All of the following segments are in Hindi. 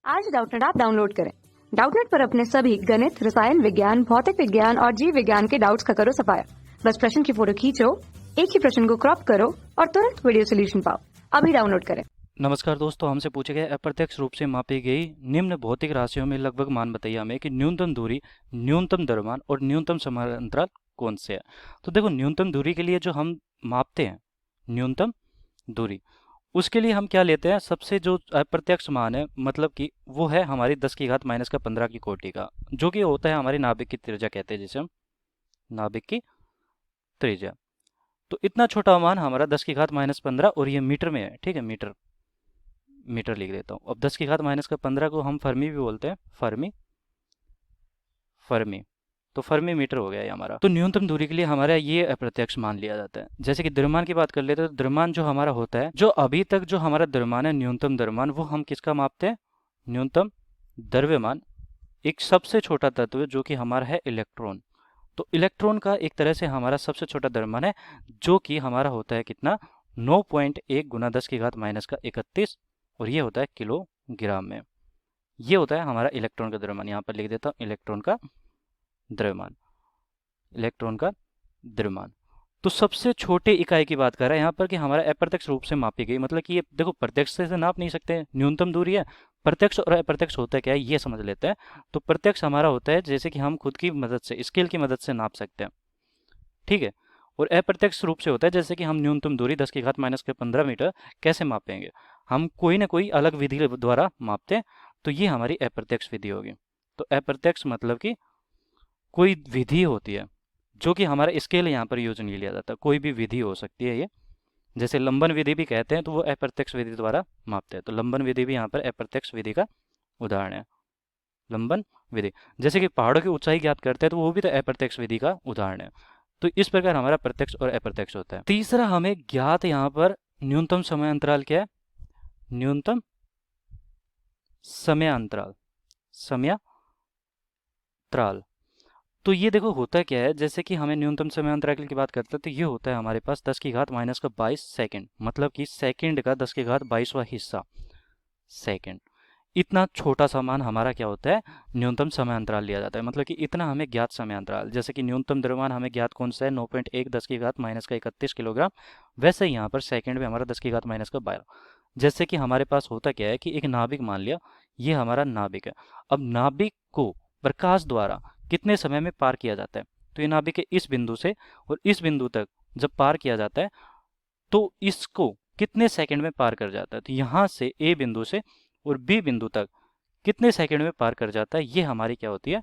आज डाउटनेट ऐप डाउनलोड करें। डाउटनेट पर अपने सभी गणित, रसायन विज्ञान, भौतिक विज्ञान और जीव विज्ञान के डाउट्स का करो सफाया। बस प्रश्न की फोटो खींचो, एक ही प्रश्न को क्रॉप करो और तुरंत वीडियो सोल्यूशन पाओ। अभी डाउनलोड करें। नमस्कार दोस्तों, हमसे पूछे गए अप्रत्यक्ष रूप से मापी गई निम्न भौतिक राशियों में लगभग मान बताइए हमें कि न्यूनतम दूरी, न्यूनतम द्रव्यमान और न्यूनतम समांतराल कौन से है। तो देखो, न्यूनतम दूरी के लिए जो हम मापते हैं न्यूनतम दूरी, उसके लिए हम क्या लेते हैं, सबसे जो अप्रत्यक्ष मान है, मतलब कि वो है हमारी 10 की घात माइनस का 15 की कोटि का, जो कि होता है हमारी नाभिक की त्रिज्या, कहते हैं जिसे हम नाभिक की त्रिज्या। तो इतना छोटा मान हमारा 10 की घात माइनस 15 और ये मीटर में है, ठीक है। मीटर लिख देता हूँ। अब 10 की घात माइनस का 15 को हम फर्मी भी बोलते हैं, फर्मी। तो फर्मी मीटर हो गया ये हमारा। तो न्यूनतम दूरी के लिए हमारा ये अप्रत्यक्ष मान लिया जाता है। जैसे कि द्रव्यमान की बात कर लेते हैं, तो द्रव्यमान जो हमारा होता है, जो अभी तक जो हमारा द्रव्यमान है, न्यूनतम द्रव्यमान, वो हम किसका मापते हैं, न्यूनतम द्रव्यमान। एक सबसे छोटा तत्व है जो कि हमारा है इलेक्ट्रॉन। तो इलेक्ट्रॉन का एक तरह से हमारा सबसे छोटा द्रव्यमान है, जो कि हमारा होता है कितना, 9.1 गुना 10 की घात माइनस का 31, और ये होता है किलोग्राम में। ये होता है हमारा इलेक्ट्रॉन का द्रव्यमान। यहाँ पर लिख देता हूँ इलेक्ट्रॉन का द्रव्यमान, इलेक्ट्रॉन का द्रव्यमान। तो सबसे छोटे इकाई की बात कर रहा है यहाँ पर कि हमारा अप्रत्यक्ष रूप से मापी गई, मतलब कि ये देखो, प्रत्यक्ष से नाप नहीं सकते, न्यूनतम दूरी है। प्रत्यक्ष और अप्रत्यक्ष होता है क्या है, ये समझ लेते हैं। तो प्रत्यक्ष हमारा होता है जैसे कि हम खुद की मदद से, स्केल की मदद से नाप सकते हैं, ठीक है। और अप्रत्यक्ष रूप से होता है जैसे कि हम न्यूनतम दूरी 10 की घात माइनस के 15 मीटर कैसे मापेंगे, हम कोई ना कोई अलग विधि द्वारा मापते हैं। तो ये हमारी अप्रत्यक्ष विधि होगी। तो अप्रत्यक्ष मतलब कि कोई विधि होती है जो कि हमारा स्केल यहाँ पर यूज नहीं लिया जाता, कोई भी विधि हो सकती है ये। जैसे लंबन विधि भी कहते हैं, तो वो अप्रत्यक्ष विधि द्वारा मापते हैं। तो लंबन विधि भी यहाँ पर अप्रत्यक्ष विधि का उदाहरण है, लंबन विधि। जैसे कि पहाड़ों की ऊंचाई ज्ञात करते हैं, तो वो भी तो अप्रत्यक्ष विधि का उदाहरण है। तो इस प्रकार हमारा प्रत्यक्ष और अप्रत्यक्ष होता है। तीसरा हमें ज्ञात यहाँ पर न्यूनतम समय अंतराल क्या है, न्यूनतम समय अंतराल, समयांतराल। तो ये देखो होता क्या है, जैसे कि हमें न्यूनतम समय अंतराल की बात करते हैं, तो ये होता है हमारे पास 10 की घात माइनस का 22 सेकंड, मतलब कि सेकंड का 10 की घात 22वां हिस्सा सेकंड। इतना छोटा सा मान हमारा क्या होता है, न्यूनतम समय अंतराल लिया जाता है। मतलब कि इतना हमें ज्ञात समय अंतराल, जैसे कि न्यूनतम द्रव्यमान हमें ज्ञात कौन सा है, 9.1 10 की घात माइनस का 31 किलोग्राम। वैसे ही यहाँ पर सेकंड में हमारा 10 की घात माइनस का 12। जैसे कि हमारे पास होता क्या है कि एक नाभिक मान लिया, ये हमारा नाभिक है। अब नाभिक को प्रकाश द्वारा कितने समय में पार किया जाता है, तो ये नाभिक के इस बिंदु से और इस बिंदु तक जब पार किया जाता है, तो इसको कितने सेकंड में पार कर जाता है। तो यहाँ से ए बिंदु से और बी बिंदु तक कितने सेकंड में पार कर जाता है, ये हमारी क्या होती है,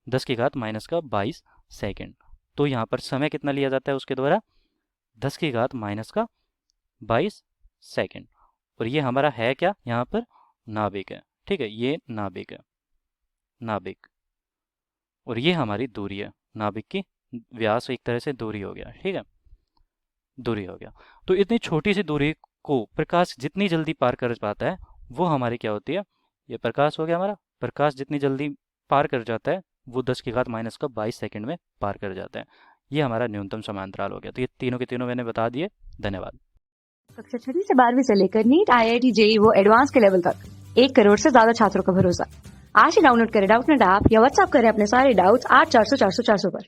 10 की घात माइनस का 22 सेकंड। तो यहाँ पर समय कितना लिया जाता है उसके द्वारा, 10 की घात माइनस का 22 सेकंड। और ये हमारा है क्या, यहाँ पर नाभिक है, ठीक है, ये नाभिक है, नाभिक। और ये हमारी दूरी है, नाभिक की व्यास एक तरह से दूरी हो गया, ठीक है, दूरी हो गया। तो इतनी छोटी सी दूरी को प्रकाश जितनी जल्दी पार कर पाता है, वो हमारी क्या होती है, ये प्रकाश हो गया हमारा। प्रकाश जितनी जल्दी पार कर जाता है, वो 10 की घात माइनस का 22 सेकंड में पार कर जाता है। ये हमारा न्यूनतम समांतराल हो गया। तो ये तीनों के तीनों मैंने बता दिए। धन्यवाद। कक्षा 6 से 12वीं से लेकर नीट, IIT, JEE वो एडवांस के लेवल तक 1 करोड़ से ज्यादा छात्रों का भरोसा। आज ही डाउनलोड करें डाउटनेट ऐप या व्हाट्सएप करें अपने सारे डाउट्स 8400 400 400 पर।